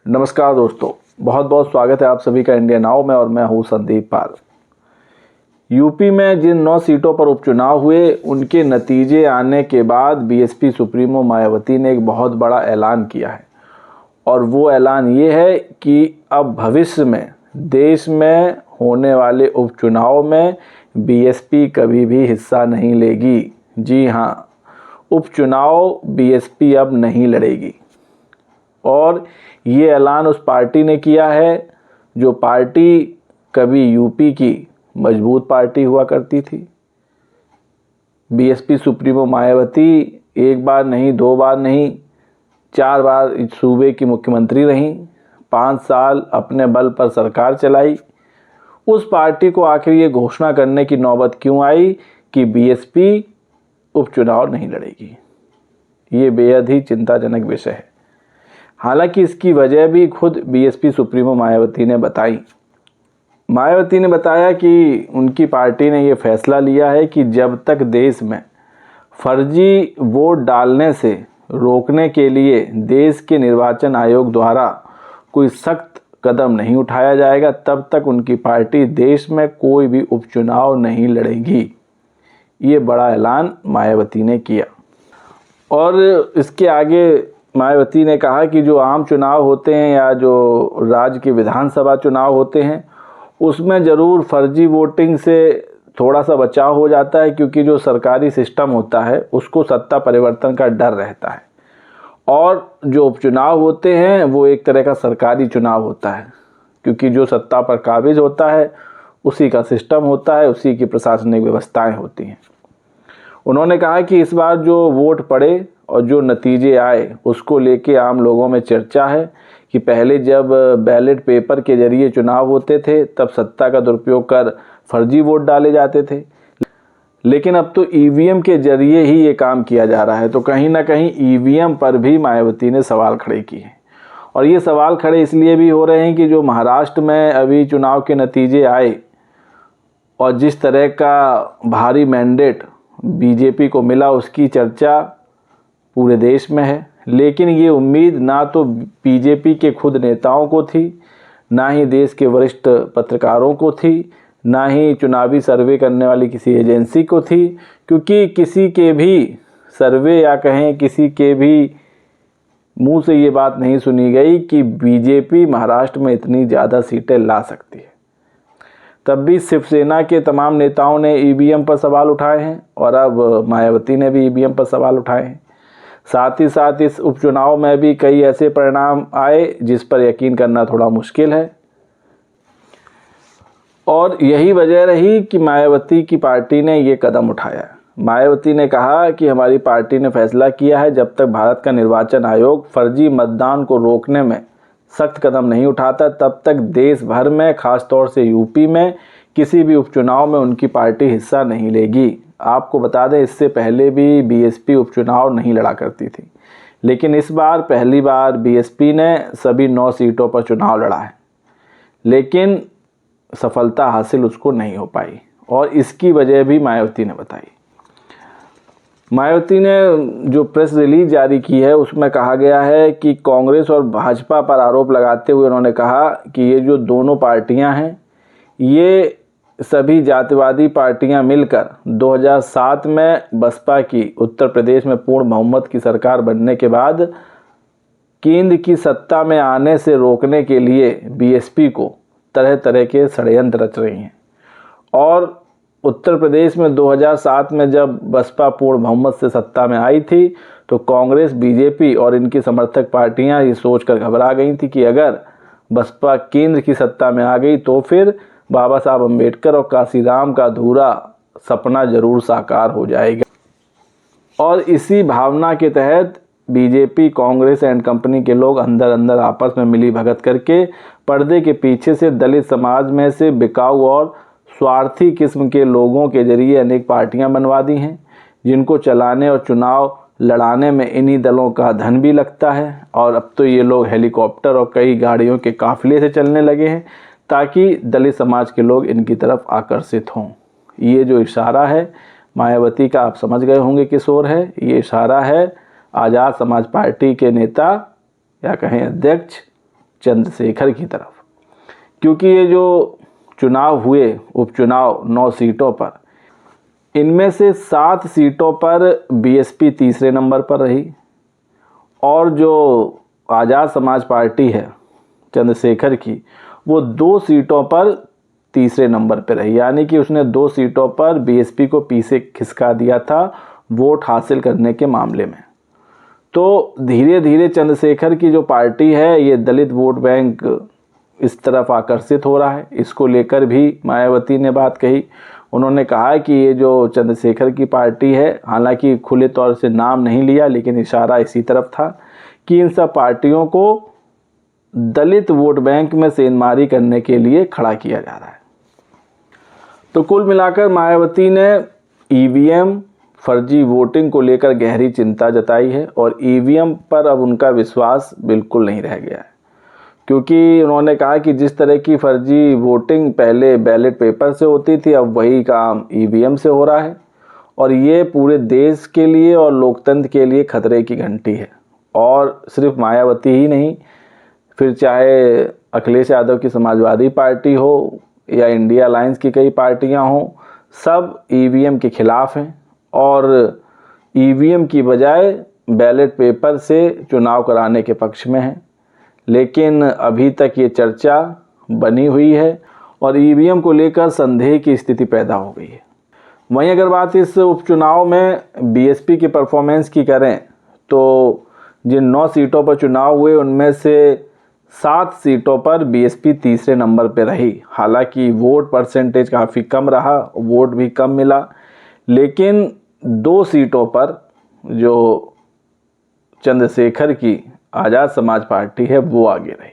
नमस्कार दोस्तों, बहुत बहुत स्वागत है आप सभी का इंडिया नाउ में और मैं हूं संदीप पाल। यूपी में जिन 9 सीटों पर उपचुनाव हुए उनके नतीजे आने के बाद बीएसपी सुप्रीमो मायावती ने एक बहुत बड़ा ऐलान किया है और वो ऐलान ये है कि अब भविष्य में देश में होने वाले उपचुनाव में बीएसपी कभी भी हिस्सा नहीं लेगी। जी हाँ, उपचुनाव बीएसपी अब नहीं लड़ेगी। और ये ऐलान उस पार्टी ने किया है जो पार्टी कभी यूपी की मजबूत पार्टी हुआ करती थी। बीएसपी सुप्रीमो मायावती एक बार नहीं, 2 बार नहीं, 4 बार इस सूबे की मुख्यमंत्री रहीं, 5 साल अपने बल पर सरकार चलाई। उस पार्टी को आखिर ये घोषणा करने की नौबत क्यों आई कि बीएसपी उपचुनाव नहीं लड़ेगी? ये बेहद ही चिंताजनक विषय है। हालांकि इसकी वजह भी खुद बीएसपी सुप्रीमो मायावती ने बताई। मायावती ने बताया कि उनकी पार्टी ने ये फैसला लिया है कि जब तक देश में फर्जी वोट डालने से रोकने के लिए देश के निर्वाचन आयोग द्वारा कोई सख्त कदम नहीं उठाया जाएगा, तब तक उनकी पार्टी देश में कोई भी उपचुनाव नहीं लड़ेगी। ये बड़ा ऐलान मायावती ने किया। और इसके आगे मायावती ने कहा कि जो आम चुनाव होते हैं या जो राज्य के विधानसभा चुनाव होते हैं उसमें ज़रूर फर्जी वोटिंग से थोड़ा सा बचाव हो जाता है, क्योंकि जो सरकारी सिस्टम होता है उसको सत्ता परिवर्तन का डर रहता है। और जो उपचुनाव होते हैं वो एक तरह का सरकारी चुनाव होता है, क्योंकि जो सत्ता पर काबिज होता है उसी का सिस्टम होता है, उसी की प्रशासनिक व्यवस्थाएं होती हैं। उन्होंने कहा कि इस बार जो वोट पड़े और जो नतीजे आए उसको लेके आम लोगों में चर्चा है कि पहले जब बैलेट पेपर के जरिए चुनाव होते थे तब सत्ता का दुरुपयोग कर फर्जी वोट डाले जाते थे, लेकिन अब तो ईवीएम के जरिए ही ये काम किया जा रहा है। तो कहीं ना कहीं ईवीएम पर भी मायावती ने सवाल खड़े किए। और ये सवाल खड़े इसलिए भी हो रहे हैं कि जो महाराष्ट्र में अभी चुनाव के नतीजे आए और जिस तरह का भारी मैंडेट बीजेपी को मिला उसकी चर्चा पूरे देश में है, लेकिन ये उम्मीद ना तो बीजेपी के खुद नेताओं को थी, ना ही देश के वरिष्ठ पत्रकारों को थी, ना ही चुनावी सर्वे करने वाली किसी एजेंसी को थी, क्योंकि किसी के भी सर्वे या कहें किसी के भी मुंह से ये बात नहीं सुनी गई कि बीजेपी महाराष्ट्र में इतनी ज़्यादा सीटें ला सकती है। तब भी शिवसेना के तमाम नेताओं ने ईवीएम पर सवाल उठाए हैं और अब मायावती ने भी ईवीएम पर सवाल उठाए हैं। साथ ही साथ इस उपचुनाव में भी कई ऐसे परिणाम आए जिस पर यकीन करना थोड़ा मुश्किल है। और यही वजह रही कि मायावती की पार्टी ने ये कदम उठाया। मायावती ने कहा कि हमारी पार्टी ने फैसला किया है जब तक भारत का निर्वाचन आयोग फर्जी मतदान को रोकने में सख्त कदम नहीं उठाता तब तक देश भर में, खासतौर से यूपी में, किसी भी उपचुनाव में उनकी पार्टी हिस्सा नहीं लेगी। आपको बता दें, इससे पहले भी बीएसपी उपचुनाव नहीं लड़ा करती थी, लेकिन इस बार पहली बार बीएसपी ने सभी 9 सीटों पर चुनाव लड़ा है, लेकिन सफलता हासिल उसको नहीं हो पाई। और इसकी वजह भी मायावती ने बताई। मायावती ने जो प्रेस रिलीज जारी की है उसमें कहा गया है कि कांग्रेस और भाजपा पर आरोप लगाते हुए उन्होंने कहा कि ये जो दोनों पार्टियां हैं ये सभी जातिवादी पार्टियां मिलकर 2007 में बसपा की उत्तर प्रदेश में पूर्ण बहुमत की सरकार बनने के बाद केंद्र की सत्ता में आने से रोकने के लिए बीएसपी को तरह तरह के षड्यंत्र रच रही हैं। और उत्तर प्रदेश में 2007 में जब बसपा पूर्ण बहुमत से सत्ता में आई थी तो कांग्रेस, बीजेपी और इनकी समर्थक पार्टियां ये सोचकर घबरा गई थी कि अगर बसपा केंद्र की सत्ता में आ गई तो फिर बाबा साहब अम्बेडकर और काशीराम का अधूरा सपना जरूर साकार हो जाएगा। और इसी भावना के तहत बीजेपी, कांग्रेस एंड कंपनी के लोग अंदर अंदर आपस में मिली भगत करके पर्दे के पीछे से दलित समाज में से बिकाऊ और स्वार्थी किस्म के लोगों के जरिए अनेक पार्टियां बनवा दी हैं, जिनको चलाने और चुनाव लड़ाने में इन्हीं दलों का धन भी लगता है। और अब तो ये लोग हेलीकॉप्टर और कई गाड़ियों के काफिले से चलने लगे हैं ताकि दलित समाज के लोग इनकी तरफ आकर्षित हों। ये जो इशारा है मायावती का, आप समझ गए होंगे किस ओर है। ये इशारा है आज़ाद समाज पार्टी के नेता या कहें अध्यक्ष चंद्रशेखर की तरफ, क्योंकि ये जो चुनाव हुए उपचुनाव 9 सीटों पर, इनमें से 7 सीटों पर बीएसपी तीसरे नंबर पर रही और जो आज़ाद समाज पार्टी है चंद्रशेखर की, वो 2 सीटों पर तीसरे नंबर पर रही। यानी कि उसने 2 सीटों पर बीएसपी को पीछे खिसका दिया था वोट हासिल करने के मामले में। तो धीरे धीरे चंद्रशेखर की जो पार्टी है ये दलित वोट बैंक इस तरफ आकर्षित हो रहा है। इसको लेकर भी मायावती ने बात कही। उन्होंने कहा कि ये जो चंद्रशेखर की पार्टी है, हालांकि खुले तौर से नाम नहीं लिया लेकिन इशारा इसी तरफ था कि इन सब पार्टियों को दलित वोट बैंक में सेंधमारी करने के लिए खड़ा किया जा रहा है। तो कुल मिलाकर मायावती ने ईवीएम फर्जी वोटिंग को लेकर गहरी चिंता जताई है और ईवीएम पर अब उनका विश्वास बिल्कुल नहीं रह गया है, क्योंकि उन्होंने कहा कि जिस तरह की फर्जी वोटिंग पहले बैलेट पेपर से होती थी, अब वही काम ईवीएम से हो रहा है और ये पूरे देश के लिए और लोकतंत्र के लिए खतरे की घंटी है। और सिर्फ मायावती ही नहीं, फिर चाहे अखिलेश यादव की समाजवादी पार्टी हो या इंडिया अलायंस की कई पार्टियां हों, सब ईवीएम के खिलाफ हैं और ईवीएम की बजाय बैलेट पेपर से चुनाव कराने के पक्ष में हैं। लेकिन अभी तक ये चर्चा बनी हुई है और ईवीएम को लेकर संदेह की स्थिति पैदा हो गई है। वहीं अगर बात इस उपचुनाव में बीएसपी की परफॉर्मेंस की करें तो जिन 9 सीटों पर चुनाव हुए उनमें से 7 सीटों पर बीएसपी तीसरे नंबर पर रही। हालांकि वोट परसेंटेज काफ़ी कम रहा, वोट भी कम मिला, लेकिन 2 सीटों पर जो चंद्रशेखर की आज़ाद समाज पार्टी है वो आगे रही।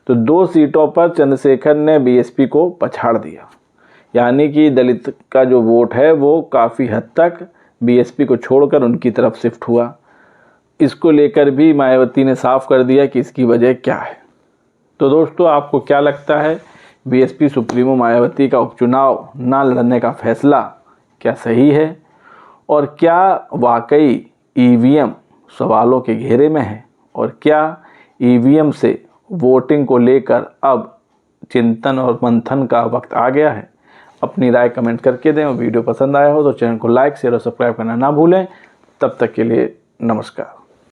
तो 2 सीटों पर चंद्रशेखर ने बीएसपी को पछाड़ दिया। यानी कि दलित का जो वोट है वो काफ़ी हद तक बीएसपी को छोड़कर उनकी तरफ शिफ्ट हुआ। इसको लेकर भी मायावती ने साफ कर दिया कि इसकी वजह क्या है। तो दोस्तों, आपको क्या लगता है, बीएसपी सुप्रीमो मायावती का उपचुनाव ना लड़ने का फैसला क्या सही है और क्या वाकई ईवीएम सवालों के घेरे में है और क्या ईवीएम से वोटिंग को लेकर अब चिंतन और मंथन का वक्त आ गया है? अपनी राय कमेंट करके दें और वीडियो पसंद आया हो तो चैनल को लाइक शेयर और सब्सक्राइब करना ना भूलें। तब तक के लिए नमस्कार।